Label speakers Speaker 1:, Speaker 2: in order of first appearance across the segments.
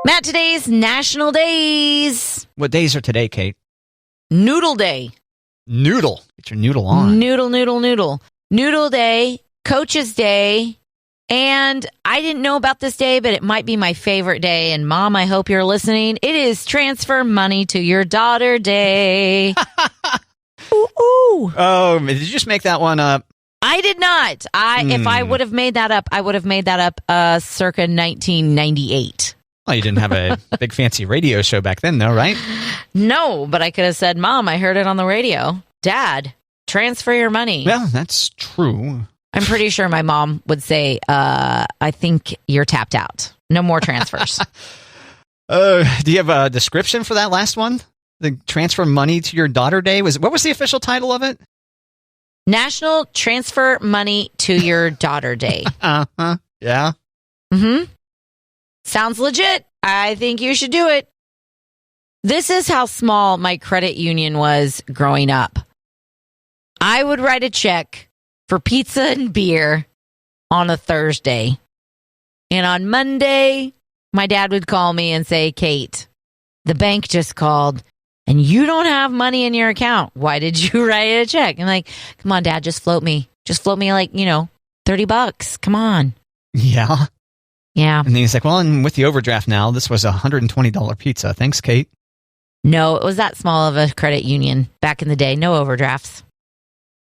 Speaker 1: Matt, today's national days.
Speaker 2: What days are today, Kate?
Speaker 1: Noodle Day.
Speaker 2: Noodle. Get your noodle on.
Speaker 1: Noodle. Noodle Day, Coach's Day, and I didn't know about this day, but it might be my favorite day. And Mom, I hope you're listening. It is Transfer Money to Your Daughter Day. Ooh.
Speaker 2: Oh, did you just make that one up?
Speaker 1: I did not. If I would have made that up, I would have made that up circa 1998.
Speaker 2: Well, you didn't have a big fancy radio show back then, though, right?
Speaker 1: No, but I could have said, Mom, I heard it on the radio. Dad, transfer your money.
Speaker 2: Well, that's true.
Speaker 1: I'm pretty sure my mom would say, I think you're tapped out. No more transfers.
Speaker 2: Do you have a description for that last one? The Transfer Money to Your Daughter Day? What was the official title of it?
Speaker 1: National Transfer Money to Your Daughter Day.
Speaker 2: Uh-huh. Yeah.
Speaker 1: Mm-hmm. Sounds legit. I think you should do it. This is how small my credit union was growing up. I would write a check for pizza and beer on a Thursday. And on Monday, my dad would call me and say, Kate, the bank just called and you don't have money in your account. Why did you write a check? I'm like, come on, Dad, just float me. Just float me like, $30. Come on.
Speaker 2: Yeah.
Speaker 1: Yeah.
Speaker 2: And then he's like, well, and with the overdraft now, this was a $120 pizza. Thanks, Kate.
Speaker 1: No, it was that small of a credit union back in the day. No overdrafts.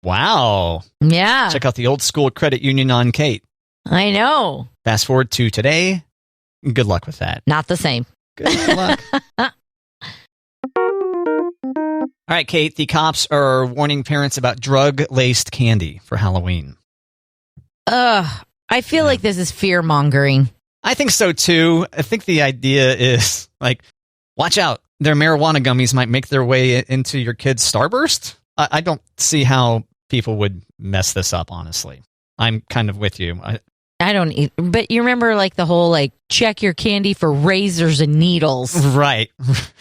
Speaker 2: Wow.
Speaker 1: Yeah.
Speaker 2: Check out the old school credit union on Kate.
Speaker 1: I know.
Speaker 2: Fast forward to today. Good luck with that.
Speaker 1: Not the same.
Speaker 2: Good luck. All right, Kate, the cops are warning parents about drug-laced candy for Halloween.
Speaker 1: I feel like this is fear-mongering.
Speaker 2: I think so, too. I think the idea is, watch out. Their marijuana gummies might make their way into your kid's Starburst. I don't see how people would mess this up, honestly. I'm kind of with you.
Speaker 1: I don't eat, but you remember the whole check your candy for razors and needles.
Speaker 2: Right.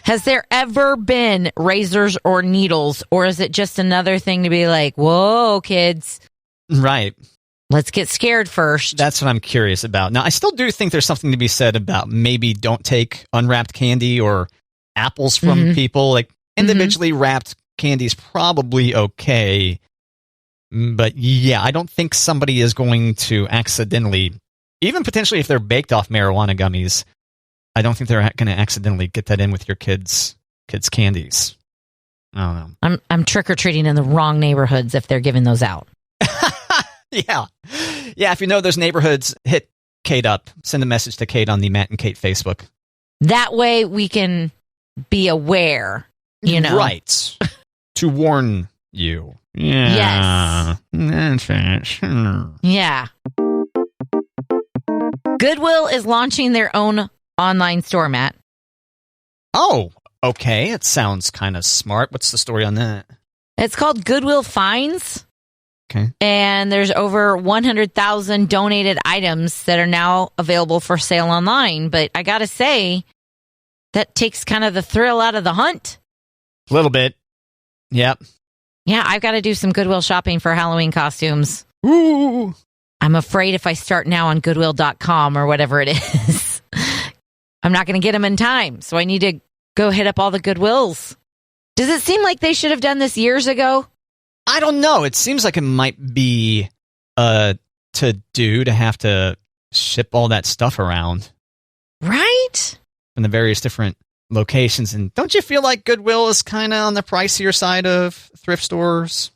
Speaker 1: Has there ever been razors or needles, or is it just another thing to be like, whoa, kids?
Speaker 2: Right.
Speaker 1: Let's get scared first.
Speaker 2: That's what I'm curious about. Now, I still do think there's something to be said about maybe don't take unwrapped candy or apples from people. Individually wrapped candy is probably okay. But yeah, I don't think somebody is going to accidentally, even potentially if they're baked off marijuana gummies, I don't think they're going to accidentally get that in with your kids' candies. I don't know.
Speaker 1: I'm trick-or-treating in the wrong neighborhoods if they're giving those out.
Speaker 2: Yeah. If you know those neighborhoods, hit Kate up. Send a message to Kate on the Matt and Kate Facebook.
Speaker 1: That way we can be aware,
Speaker 2: Right. To warn you. Yeah. Yes.
Speaker 1: Yeah. Goodwill is launching their own online store, Matt.
Speaker 2: Oh, okay. It sounds kind of smart. What's the story on that?
Speaker 1: It's called Goodwill Finds.
Speaker 2: Okay.
Speaker 1: And there's over 100,000 donated items that are now available for sale online. But I got to say, that takes kind of the thrill out of the hunt.
Speaker 2: A little bit. Yep.
Speaker 1: Yeah, I've got to do some Goodwill shopping for Halloween costumes.
Speaker 2: Ooh.
Speaker 1: I'm afraid if I start now on Goodwill.com or whatever it is, I'm not going to get them in time. So I need to go hit up all the Goodwills. Does it seem like they should have done this years ago?
Speaker 2: I don't know. It seems like it might be to have to ship all that stuff around.
Speaker 1: Right?
Speaker 2: In the various different locations. And don't you feel like Goodwill is kind of on the pricier side of thrift stores?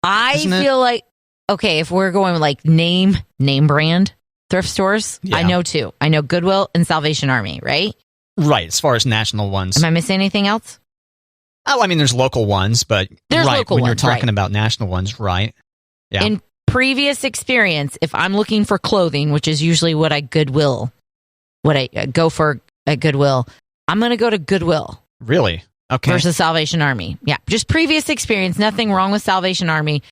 Speaker 1: I feel like, okay, if we're going name brand thrift stores, yeah. I know two. I know Goodwill and Salvation Army, right?
Speaker 2: Right, as far as national ones.
Speaker 1: Am I missing anything else?
Speaker 2: Oh, I mean, there's local ones, but
Speaker 1: there's
Speaker 2: right,
Speaker 1: local
Speaker 2: when
Speaker 1: ones,
Speaker 2: you're talking
Speaker 1: right.
Speaker 2: about national ones, right? Yeah.
Speaker 1: In previous experience, if I'm looking for clothing, which is usually what I go for at Goodwill, I'm going to go to Goodwill.
Speaker 2: Really? Okay.
Speaker 1: Versus Salvation Army. Yeah, just previous experience. Nothing wrong with Salvation Army,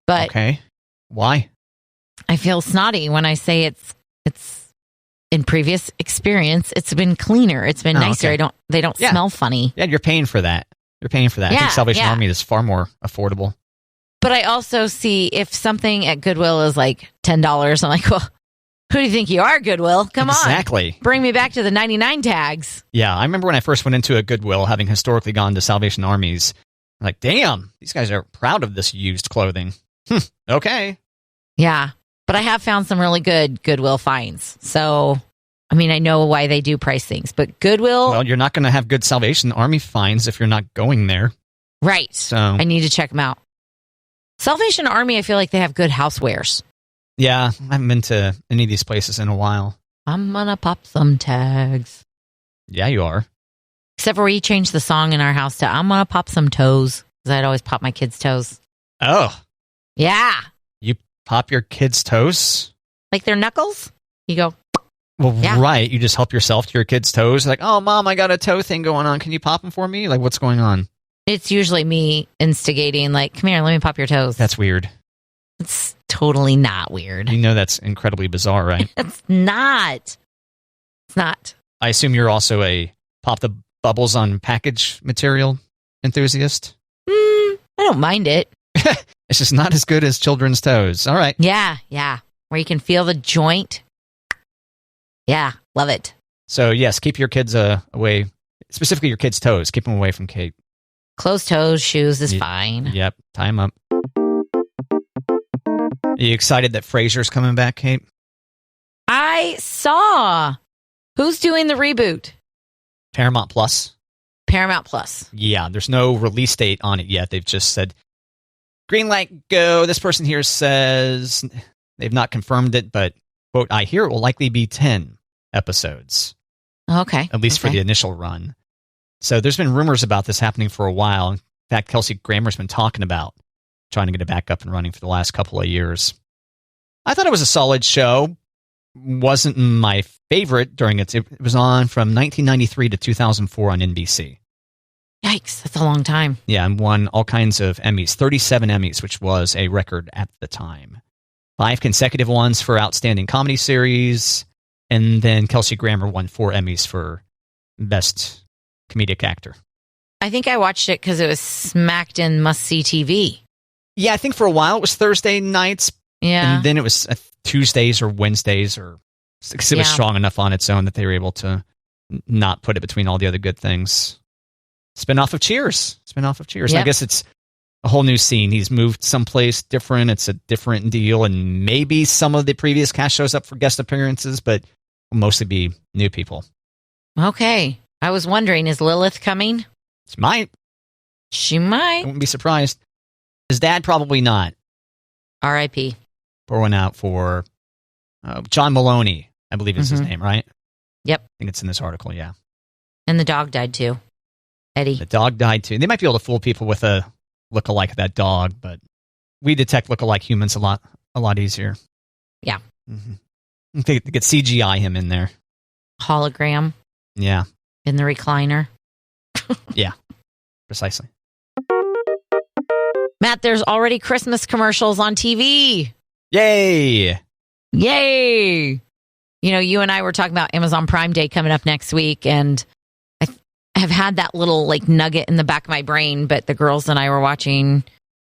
Speaker 1: but
Speaker 2: okay. Why?
Speaker 1: I feel snotty when I say it's in previous experience. It's been cleaner. It's been nicer.
Speaker 2: Okay.
Speaker 1: They don't smell funny.
Speaker 2: Yeah, you're paying for that. You're paying for that. I think Salvation Army is far more affordable.
Speaker 1: But I also see if something at Goodwill is $10, I'm like, well, Who do you think you are, Goodwill? Come on.
Speaker 2: Exactly.
Speaker 1: Bring me back to the 99 tags.
Speaker 2: Yeah, I remember when I first went into a Goodwill, having historically gone to Salvation Armies. I'm like, damn, these guys are proud of this used clothing. Okay.
Speaker 1: Yeah, but I have found some really good Goodwill finds. So, I mean, I know why they do price things, but Goodwill...
Speaker 2: Well, you're not going to have good Salvation Army finds if you're not going there.
Speaker 1: Right.
Speaker 2: So
Speaker 1: I need to check them out. Salvation Army, I feel like they have good housewares.
Speaker 2: Yeah, I haven't been to any of these places in a while.
Speaker 1: I'm gonna pop some tags.
Speaker 2: Yeah, you are.
Speaker 1: Except for we changed the song in our house to I'm gonna pop some toes. Because I'd always pop my kids' toes.
Speaker 2: Oh.
Speaker 1: Yeah.
Speaker 2: You pop your kids' toes?
Speaker 1: Like their knuckles? You go...
Speaker 2: Well,
Speaker 1: yeah.
Speaker 2: Right. You just help yourself to your kids' toes. Like, oh, Mom, I got a toe thing going on. Can you pop them for me? Like, what's going on?
Speaker 1: It's usually me instigating, like, come here, let me pop your toes.
Speaker 2: That's weird.
Speaker 1: It's totally not weird.
Speaker 2: You know that's incredibly bizarre, right?
Speaker 1: It's not. It's not.
Speaker 2: I assume you're also a pop the bubbles on package material enthusiast?
Speaker 1: I don't mind it.
Speaker 2: It's just not as good as children's toes. All right.
Speaker 1: Yeah. Where you can feel the joint. Yeah, love it.
Speaker 2: So, yes, keep your kids away, specifically your kids' toes. Keep them away from Kate.
Speaker 1: Closed toes, shoes is fine.
Speaker 2: Yep, tie them up. Are you excited that Frasier's coming back, Kate?
Speaker 1: I saw. Who's doing the reboot?
Speaker 2: Paramount Plus.
Speaker 1: Paramount Plus.
Speaker 2: Yeah, there's no release date on it yet. They've just said, green light, go. This person here says they've not confirmed it, but, quote, I hear it will likely be 10 episodes.
Speaker 1: Okay.
Speaker 2: At least for the initial run. So there's been rumors about this happening for a while. In fact, Kelsey Grammer's been talking about trying to get it back up and running for the last couple of years. I thought it was a solid show. Wasn't my favorite during it was on from 1993 to 2004 on NBC.
Speaker 1: Yikes, that's a long time.
Speaker 2: Yeah, and won all kinds of Emmys, 37 Emmys, which was a record at the time. 5 consecutive ones for Outstanding Comedy Series, and then Kelsey Grammer won 4 Emmys for Best Comedic Actor.
Speaker 1: I think I watched it because it was smacked in must-see TV.
Speaker 2: Yeah, I think for a while it was Thursday nights, and then it was Tuesdays or Wednesdays, or because it was strong enough on its own that they were able to not put it between all the other good things. Spinoff of Cheers. Yep. I guess it's a whole new scene. He's moved someplace different. It's a different deal, and maybe some of the previous cast shows up for guest appearances, but will mostly be new people.
Speaker 1: Okay. I was wondering, is Lilith coming?
Speaker 2: She might.
Speaker 1: She might.
Speaker 2: I wouldn't be surprised. His dad, probably not.
Speaker 1: R.I.P.
Speaker 2: Pour one out for John Maloney, I believe is his name, right?
Speaker 1: Yep.
Speaker 2: I think it's in this article, yeah.
Speaker 1: And the dog died too. Eddie.
Speaker 2: The dog died too. They might be able to fool people with a look-alike of that dog, but we detect look-alike humans a lot easier.
Speaker 1: Yeah.
Speaker 2: Mm-hmm. They could CGI him in there.
Speaker 1: Hologram.
Speaker 2: Yeah.
Speaker 1: In the recliner.
Speaker 2: Yeah. Precisely.
Speaker 1: Matt, there's already Christmas commercials on TV.
Speaker 2: Yay!
Speaker 1: You know, you and I were talking about Amazon Prime Day coming up next week, and I have had that little like nugget in the back of my brain, but the girls and I were watching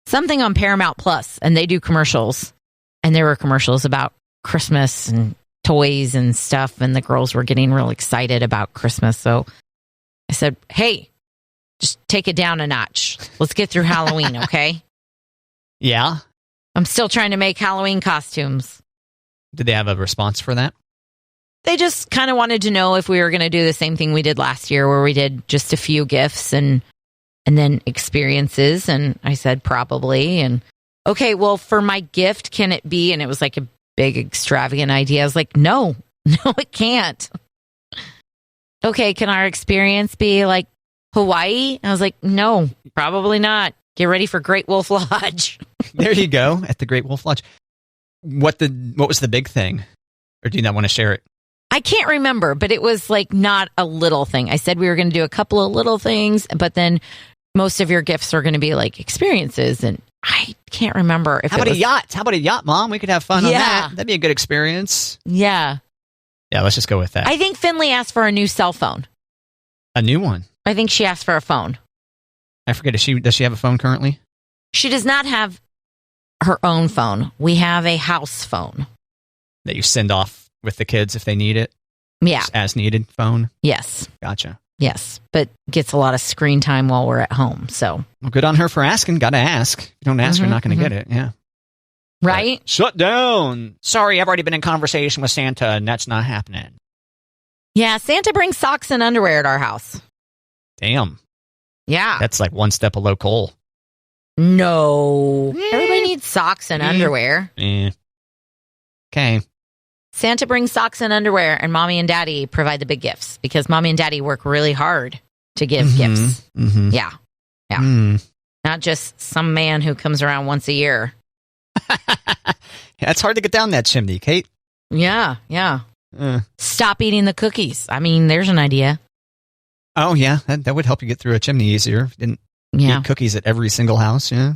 Speaker 1: something on Paramount Plus, and they do commercials, and there were commercials about Christmas and toys and stuff, and the girls were getting real excited about Christmas. So I said, hey, just take it down a notch. Let's get through Halloween, okay?
Speaker 2: Yeah.
Speaker 1: I'm still trying to make Halloween costumes.
Speaker 2: Did they have a response for that?
Speaker 1: They just kind of wanted to know if we were going to do the same thing we did last year, where we did just a few gifts and then experiences. And I said, probably. And okay, well, for my gift, can it be? And it was like a big extravagant idea. I was like, no, it can't. Okay, can our experience be like Hawaii? I was like, no, probably not. Get ready for Great Wolf Lodge.
Speaker 2: There you go, at the Great Wolf Lodge. What was the big thing? Or do you not want to share it?
Speaker 1: I can't remember, but it was like not a little thing. I said we were going to do a couple of little things, but then most of your gifts are going to be like experiences, and I can't remember.
Speaker 2: How about a yacht? How about a yacht, Mom? We could have fun on that. That'd be a good experience.
Speaker 1: Yeah.
Speaker 2: Yeah, let's just go with that.
Speaker 1: I think Finley asked for a new cell phone.
Speaker 2: A new one?
Speaker 1: I think she asked for a phone.
Speaker 2: I forget, does she have a phone currently?
Speaker 1: She does not have her own phone. We have a house phone.
Speaker 2: That you send off with the kids if they need it.
Speaker 1: Yeah.
Speaker 2: Just as needed phone.
Speaker 1: Yes.
Speaker 2: Gotcha.
Speaker 1: Yes. But gets a lot of screen time while we're at home. So.
Speaker 2: Well, good on her for asking. Got to ask. If you don't ask, you're not going to get it. Yeah.
Speaker 1: Right?
Speaker 2: Shut down. Sorry, I've already been in conversation with Santa, and that's not happening.
Speaker 1: Yeah, Santa brings socks and underwear at our house.
Speaker 2: Damn.
Speaker 1: Yeah.
Speaker 2: That's like one step below Cole.
Speaker 1: No. Everybody needs socks and underwear.
Speaker 2: Okay.
Speaker 1: Santa brings socks and underwear, and Mommy and Daddy provide the big gifts because Mommy and Daddy work really hard to give gifts.
Speaker 2: Mm-hmm.
Speaker 1: Yeah. Yeah. Not just some man who comes around once a year.
Speaker 2: Yeah, it's hard to get down that chimney, Kate.
Speaker 1: Yeah. Stop eating the cookies. I mean, there's an idea.
Speaker 2: Oh, yeah. That would help you get through a chimney easier. Didn't eat cookies at every single house, yeah.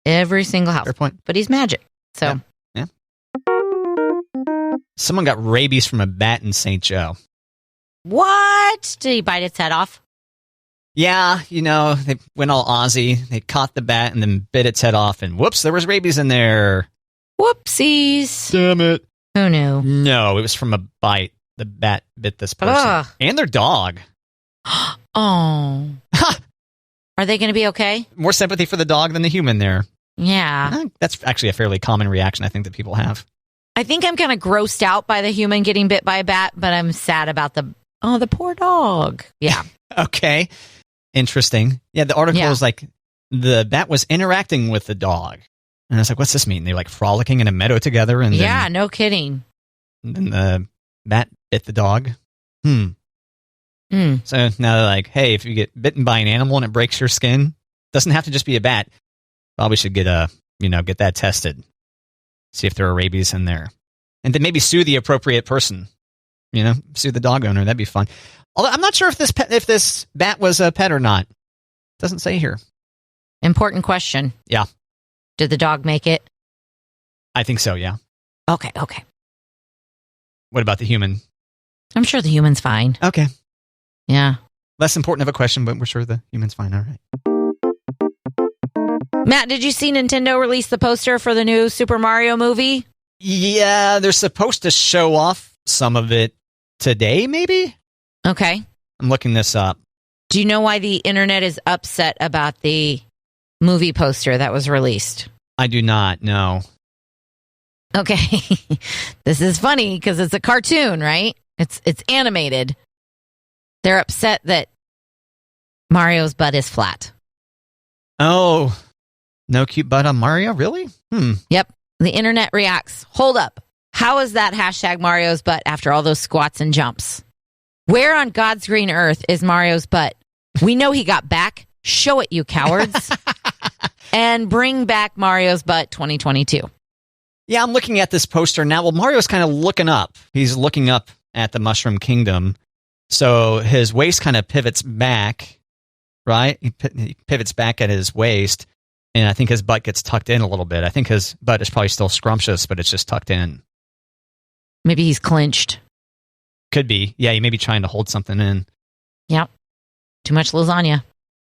Speaker 1: Every single house.
Speaker 2: Fair point.
Speaker 1: But he's magic. So.
Speaker 2: Yeah. Someone got rabies from a bat in St. Joe.
Speaker 1: What? Did he bite its head off?
Speaker 2: Yeah, they went all Aussie. They caught the bat and then bit its head off, and whoops, there was rabies in there.
Speaker 1: Whoopsies.
Speaker 2: Damn it.
Speaker 1: Who knew?
Speaker 2: No, it was from a bite. The bat bit this person.
Speaker 1: Ugh.
Speaker 2: And their dog.
Speaker 1: Oh. Are they going to be okay?
Speaker 2: More sympathy for the dog than the human there.
Speaker 1: Yeah.
Speaker 2: That's actually a fairly common reaction I think that people have.
Speaker 1: I think I'm kind of grossed out by the human getting bit by a bat, but I'm sad about the poor dog. Yeah.
Speaker 2: Okay. Interesting. Yeah, the article is like, the bat was interacting with the dog. And I was like, what's this mean? They're like frolicking in a meadow together? And then,
Speaker 1: no kidding.
Speaker 2: And then the bat bit the dog. So now they're like, hey, if you get bitten by an animal and it breaks your skin, doesn't have to just be a bat. Probably should get get that tested. See if there are rabies in there. And then maybe sue the appropriate person. Sue the dog owner. That'd be fun. Although I'm not sure if this bat was a pet or not. Doesn't say here.
Speaker 1: Important question.
Speaker 2: Yeah.
Speaker 1: Did the dog make it?
Speaker 2: I think so, yeah.
Speaker 1: Okay.
Speaker 2: What about the human?
Speaker 1: I'm sure the human's fine.
Speaker 2: Okay.
Speaker 1: Yeah.
Speaker 2: Less important of a question, but we're sure the human's fine. All right.
Speaker 1: Matt, did you see Nintendo release the poster for the new Super Mario movie?
Speaker 2: Yeah, they're supposed to show off some of it today, maybe?
Speaker 1: Okay.
Speaker 2: I'm looking this up.
Speaker 1: Do you know why the internet is upset about the movie poster that was released?
Speaker 2: I do not know.
Speaker 1: Okay. This is funny because it's a cartoon, right? It's animated. They're upset that Mario's butt is flat.
Speaker 2: Oh, no cute butt on Mario? Really?
Speaker 1: Yep. The internet reacts. Hold up. How is that hashtag Mario's butt after all those squats and jumps? Where on God's green earth is Mario's butt? We know he got back. Show it, you cowards. And bring back Mario's butt 2022.
Speaker 2: Yeah, I'm looking at this poster now. Well, Mario's kind of looking up. He's looking up at the Mushroom Kingdom. So his waist kind of pivots back, right? He pivots back at his waist. And I think his butt gets tucked in a little bit. I think his butt is probably still scrumptious, but it's just tucked in.
Speaker 1: Maybe he's clenched.
Speaker 2: Could be. Yeah, he may be trying to hold something in.
Speaker 1: Yep. Too much lasagna.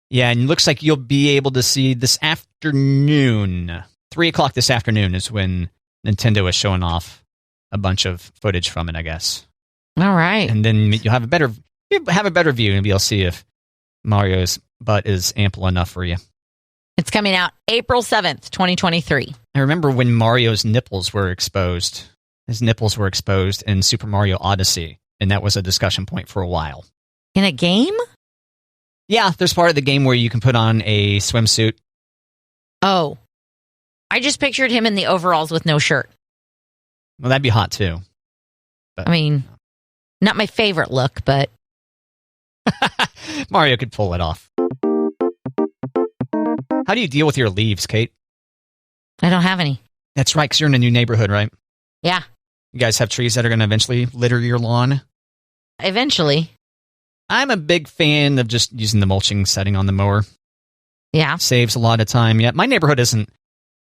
Speaker 2: Yeah, and it looks like you'll be able to see this afternoon. 3 o'clock this afternoon is when Nintendo is showing off a bunch of footage from it, I guess.
Speaker 1: All right.
Speaker 2: And then you'll have a better view and be able to see if Mario's butt is ample enough for you.
Speaker 1: It's coming out April 7th, 2023.
Speaker 2: I remember when Mario's nipples were exposed. His nipples were exposed in Super Mario Odyssey, and that was a discussion point for a while.
Speaker 1: In a game?
Speaker 2: Yeah, there's part of the game where you can put on a swimsuit.
Speaker 1: Oh. I just pictured him in the overalls with no shirt.
Speaker 2: Well, that'd be hot, too. But,
Speaker 1: I mean, not my favorite look, but...
Speaker 2: Mario could pull it off. How do you deal with your leaves, Kate?
Speaker 1: I don't have any.
Speaker 2: That's right, because you're in a new neighborhood, right?
Speaker 1: Yeah.
Speaker 2: You guys have trees that are going to eventually litter your lawn?
Speaker 1: Eventually.
Speaker 2: I'm a big fan of just using the mulching setting on the mower.
Speaker 1: Yeah.
Speaker 2: Saves a lot of time. Yeah, my neighborhood isn't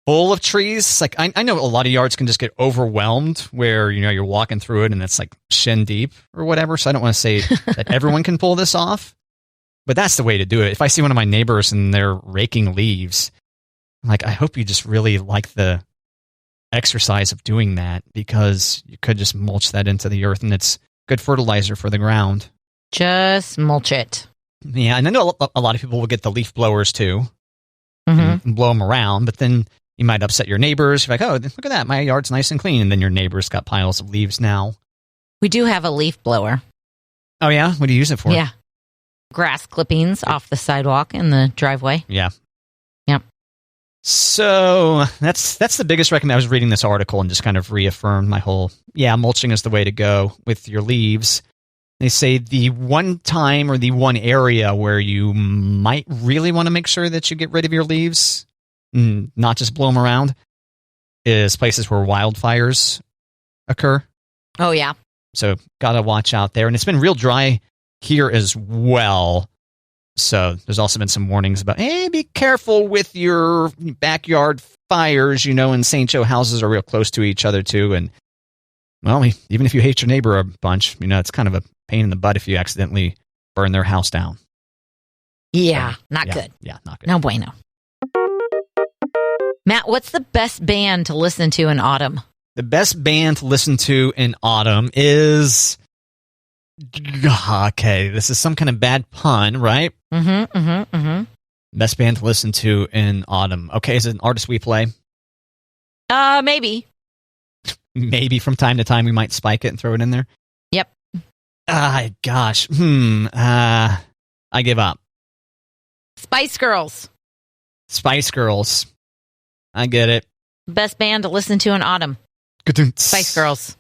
Speaker 2: full of trees. Like I know a lot of yards can just get overwhelmed where, you're walking through it and it's like shin deep or whatever. So I don't want to say that everyone can pull this off, but that's the way to do it. If I see one of my neighbors and they're raking leaves, I'm like, I hope you just really like the exercise of doing that because you could just mulch that into the earth and it's good fertilizer for the ground.
Speaker 1: Just mulch it.
Speaker 2: Yeah, and I know a lot of people will get the leaf blowers too
Speaker 1: Mm-hmm.
Speaker 2: and blow them around, but then you might upset your neighbors. You're like, oh, look at that, my yard's nice and clean, and then your neighbor's got piles of leaves now.
Speaker 1: We do have a leaf blower.
Speaker 2: Oh, yeah? What do you use it for?
Speaker 1: Yeah. Grass clippings off the sidewalk in the driveway.
Speaker 2: Yeah.
Speaker 1: Yep.
Speaker 2: So that's the biggest recommendation. I was reading this article and just kind of reaffirmed my whole, mulching is the way to go with your leaves. They say the one time or the one area where you might really want to make sure that you get rid of your leaves, not just blow them around, is places where wildfires occur.
Speaker 1: Oh, yeah.
Speaker 2: So got to watch out there. And it's been real dry here as well. So there's also been some warnings about, hey, be careful with your backyard fires, and St. Joe houses are real close to each other too. And, well, even if you hate your neighbor a bunch, it's kind of a pain in the butt if you accidentally burn their house down.
Speaker 1: Yeah, not good.
Speaker 2: Yeah, not good.
Speaker 1: No bueno. Matt, what's the best band to listen to in autumn?
Speaker 2: The best band to listen to in autumn is... Okay, this is some kind of bad pun, right? Best band to listen to in autumn. Okay, is it an artist we play?
Speaker 1: Maybe.
Speaker 2: Maybe from time to time we might spike it and throw it in there?
Speaker 1: Yep.
Speaker 2: Gosh. I give up.
Speaker 1: Spice Girls.
Speaker 2: Spice Girls. I get it.
Speaker 1: Best band to listen to in autumn. Spice Girls.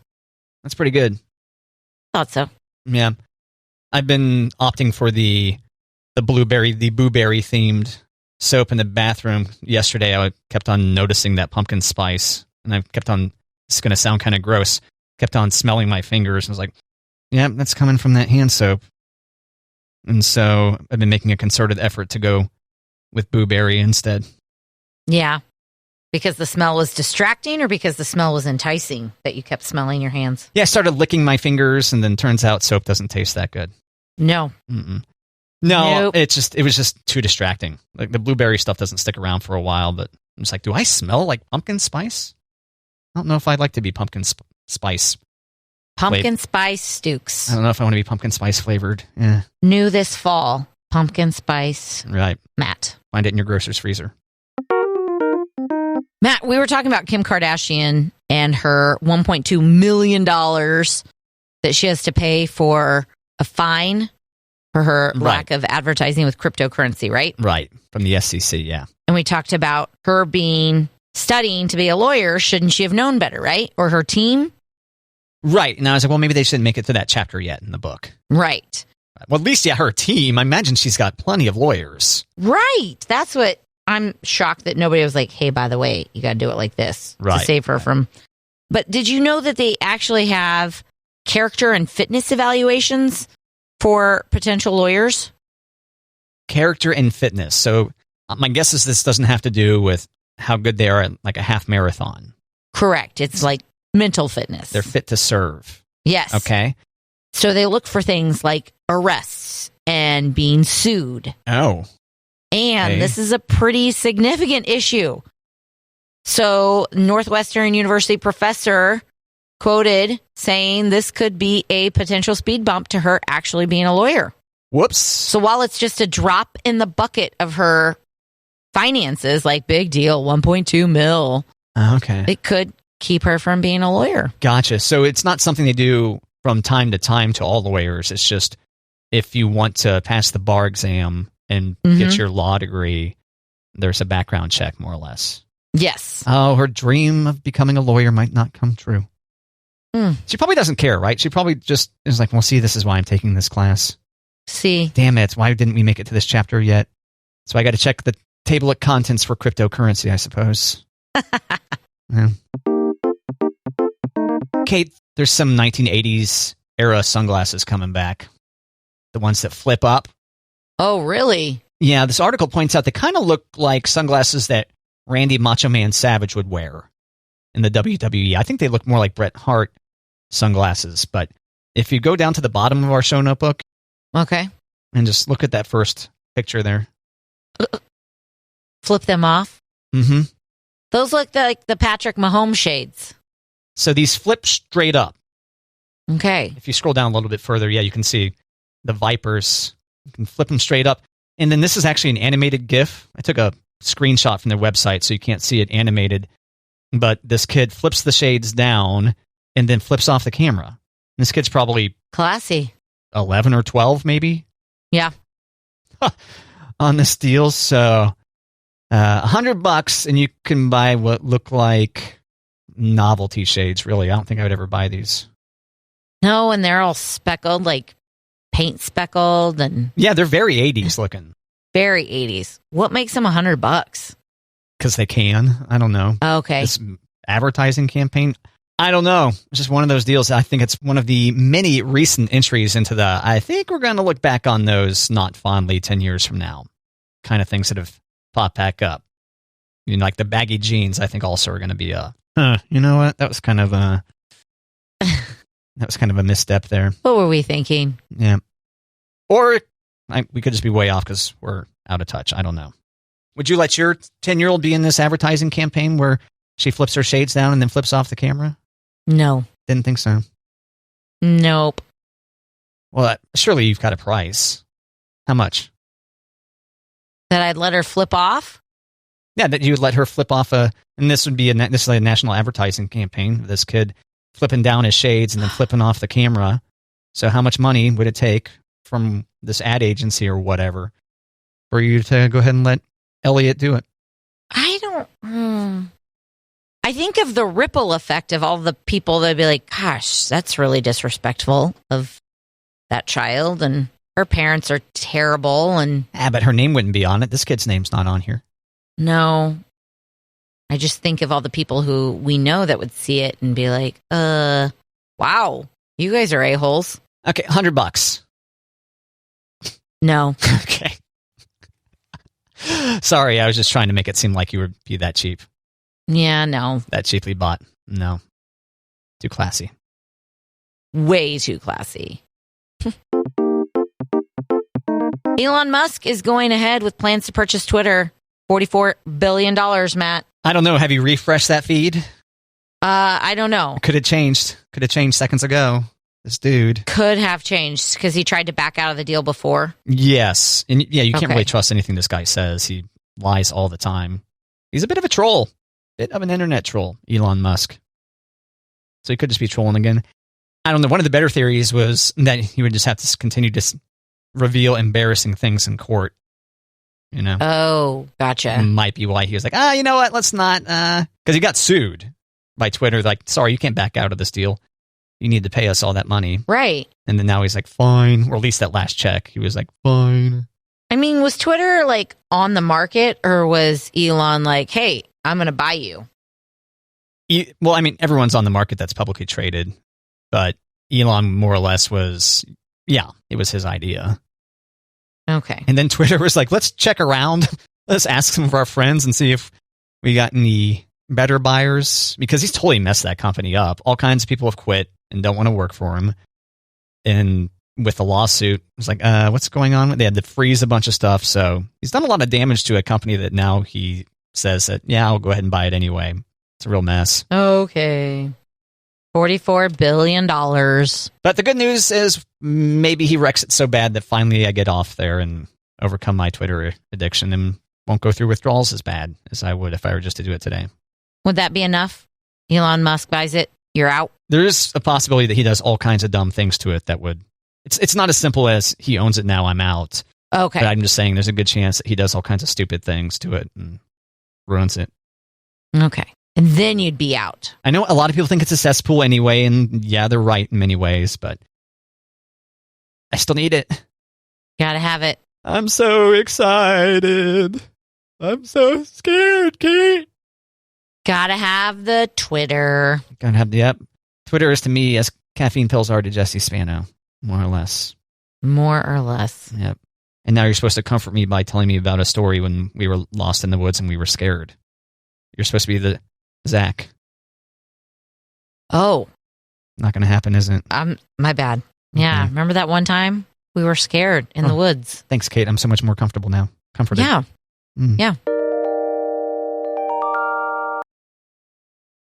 Speaker 2: That's pretty good.
Speaker 1: Thought so.
Speaker 2: Yeah. I've been opting for the blueberry themed soap in the bathroom. Yesterday I kept on noticing that pumpkin spice, and I kept on, it's going to sound kind of gross, kept on smelling my fingers, and I was like, yeah, that's coming from that hand soap. And so I've been making a concerted effort to go with blueberry instead.
Speaker 1: Yeah. Because the smell was distracting or because the smell was enticing that you kept smelling your hands?
Speaker 2: Yeah, I started licking my fingers, and then turns out soap doesn't taste that good.
Speaker 1: No.
Speaker 2: No,
Speaker 1: Nope.
Speaker 2: it was just too distracting. Like the blueberry stuff doesn't stick around for a while, but I'm just like, do I smell like pumpkin spice? I don't know if I'd like to be pumpkin spice.
Speaker 1: Pumpkin spice Stooks.
Speaker 2: I don't know if I want to be pumpkin spice flavored. Yeah.
Speaker 1: New this fall. Pumpkin spice.
Speaker 2: Right.
Speaker 1: Matt.
Speaker 2: Find it in your grocer's freezer.
Speaker 1: Matt, we were talking about Kim Kardashian and her $1.2 million that she has to pay for a fine for her lack of advertising with cryptocurrency, right?
Speaker 2: Right. From the SEC, yeah.
Speaker 1: And we talked about her studying to be a lawyer. Shouldn't she have known better, right? Or her team?
Speaker 2: Right. And I was like, well, maybe they shouldn't make it to that chapter yet in the book.
Speaker 1: Right.
Speaker 2: Well, at least, her team. I imagine she's got plenty of lawyers.
Speaker 1: Right. That's what I'm shocked that nobody was like, hey, by the way, you got to do it like this to save her from. But did you know that they actually have character and fitness evaluations for potential lawyers?
Speaker 2: Character and fitness. So my guess is this doesn't have to do with how good they are at like a half marathon.
Speaker 1: Correct. It's like mental fitness.
Speaker 2: They're fit to serve.
Speaker 1: Yes.
Speaker 2: Okay.
Speaker 1: So they look for things like arrests and being sued.
Speaker 2: Oh.
Speaker 1: And this is a pretty significant issue. So Northwestern University professor quoted saying this could be a potential speed bump to her actually being a lawyer.
Speaker 2: Whoops.
Speaker 1: So while it's just a drop in the bucket of her finances, like big deal, 1.2 mil.
Speaker 2: Okay.
Speaker 1: It could keep her from being a lawyer.
Speaker 2: Gotcha. So it's not something they do from time to time to all lawyers. It's just if you want to pass the bar exam and get your law degree, there's a background check, more or less.
Speaker 1: Yes.
Speaker 2: Oh, her dream of becoming a lawyer might not come true. She probably doesn't care, right? She probably just is like, well, see, this is why I'm taking this class.
Speaker 1: See.
Speaker 2: Damn it. Why didn't we make it to this chapter yet? So I got to check the table of contents for cryptocurrency, I suppose. Yeah. Kate, there's some 1980s era sunglasses coming back. The ones that flip up.
Speaker 1: Oh, really?
Speaker 2: Yeah, this article points out they kind of look like sunglasses that Randy Macho Man Savage would wear in the WWE. I think they look more like Bret Hart sunglasses. But if you go down to the bottom of our show notebook,
Speaker 1: okay,
Speaker 2: and just look at that first picture there,
Speaker 1: flip them off. Those look like the Patrick Mahomes shades.
Speaker 2: So these flip straight up.
Speaker 1: Okay.
Speaker 2: If you scroll down a little bit further, you can see the Vipers. You can flip them straight up. And then this is actually an animated GIF. I took a screenshot from their website, so you can't see it animated. But this kid flips the shades down and then flips off the camera. And this kid's probably
Speaker 1: classy.
Speaker 2: 11 or 12, maybe?
Speaker 1: Yeah.
Speaker 2: On this deal. So $100 and you can buy what look like novelty shades, really. I don't think I would ever buy these.
Speaker 1: No, and they're all speckled, like paint speckled. And
Speaker 2: yeah, they're very 80s looking.
Speaker 1: Very 80s. What makes them $100?
Speaker 2: Because they can. I don't know.
Speaker 1: Okay.
Speaker 2: This advertising campaign. I don't know. It's just one of those deals. I think it's one of the many recent entries into the, I think we're going to look back on those not fondly 10 years from now kind of things that have popped back up. You know, like the baggy jeans, I think also are going to be you know what? That was kind of a misstep there.
Speaker 1: What were we thinking?
Speaker 2: Yeah. Or we could just be way off because we're out of touch. I don't know. Would you let your 10-year-old be in this advertising campaign where she flips her shades down and then flips off the camera?
Speaker 1: No.
Speaker 2: Didn't think so.
Speaker 1: Nope.
Speaker 2: Well, surely you've got a price. How much?
Speaker 1: That I'd let her flip off?
Speaker 2: Yeah, that you would let her flip off and this would be this is like a national advertising campaign. This kid flipping down his shades and then flipping off the camera. So how much money would it take from this ad agency or whatever for you to go ahead and let Elliot do it?
Speaker 1: I don't... I think of the ripple effect of all the people that'd be like, gosh, that's really disrespectful of that child, and her parents are terrible. And
Speaker 2: but her name wouldn't be on it. This kid's name's not on here.
Speaker 1: No. I just think of all the people who we know that would see it and be like, wow, you guys are a-holes.
Speaker 2: Okay, $100.
Speaker 1: No.
Speaker 2: Okay. Sorry, I was just trying to make it seem like you would be that cheap.
Speaker 1: Yeah, no.
Speaker 2: That cheaply bought. No. Too classy.
Speaker 1: Way too classy. Elon Musk is going ahead with plans to purchase Twitter. $44 billion, Matt.
Speaker 2: I don't know. Have you refreshed that feed?
Speaker 1: I don't know.
Speaker 2: Could have changed. Could have changed seconds ago. This dude.
Speaker 1: Could have changed because he tried to back out of the deal before.
Speaker 2: Yes. And yeah, you can't really trust anything this guy says. He lies all the time. He's a bit of a troll. Bit of an internet troll, Elon Musk. So he could just be trolling again. I don't know. One of the better theories was that he would just have to continue to reveal embarrassing things in court. You know?
Speaker 1: Oh, gotcha.
Speaker 2: Might be why he was like, you know what? Let's not, because he got sued by Twitter. Like, sorry, you can't back out of this deal. You need to pay us all that money.
Speaker 1: Right.
Speaker 2: And then now he's like, fine. Or at least that last check, he was like, fine.
Speaker 1: I mean, was Twitter like on the market, or was Elon like, hey, I'm going to buy you?
Speaker 2: Well, I mean, everyone's on the market that's publicly traded, but Elon more or less was, it was his idea.
Speaker 1: Okay.
Speaker 2: And then Twitter was like, let's check around. Let's ask some of our friends and see if we got any better buyers, because he's totally messed that company up. All kinds of people have quit and don't want to work for him. And with the lawsuit, it's like, what's going on? They had to freeze a bunch of stuff. So he's done a lot of damage to a company that now he says that, I'll go ahead and buy it anyway. It's a real mess.
Speaker 1: Okay. $44 billion.
Speaker 2: But the good news is maybe he wrecks it so bad that finally I get off there and overcome my Twitter addiction and won't go through withdrawals as bad as I would if I were just to do it today.
Speaker 1: Would that be enough? Elon Musk buys it, you're out?
Speaker 2: There is a possibility that he does all kinds of dumb things to it that would... It's not as simple as he owns it now, I'm out.
Speaker 1: Okay.
Speaker 2: But I'm just saying there's a good chance that he does all kinds of stupid things to it and ruins it.
Speaker 1: Okay. And then you'd be out.
Speaker 2: I know a lot of people think it's a cesspool anyway, and yeah, they're right in many ways, but I still need it.
Speaker 1: Gotta have it.
Speaker 2: I'm so excited. I'm so scared, Kate.
Speaker 1: Gotta have the Twitter.
Speaker 2: Gotta have the app. Twitter is to me as caffeine pills are to Jesse Spano, more or less.
Speaker 1: More or less.
Speaker 2: Yep. And now you're supposed to comfort me by telling me about a story when we were lost in the woods and we were scared. You're supposed to be the Zach.
Speaker 1: Oh.
Speaker 2: Not going to happen, isn't it?
Speaker 1: My bad. Yeah.
Speaker 2: Okay.
Speaker 1: Remember that one time we were scared in the woods?
Speaker 2: Thanks, Kate. I'm so much more comfortable now. Comforted.
Speaker 1: Yeah. Yeah.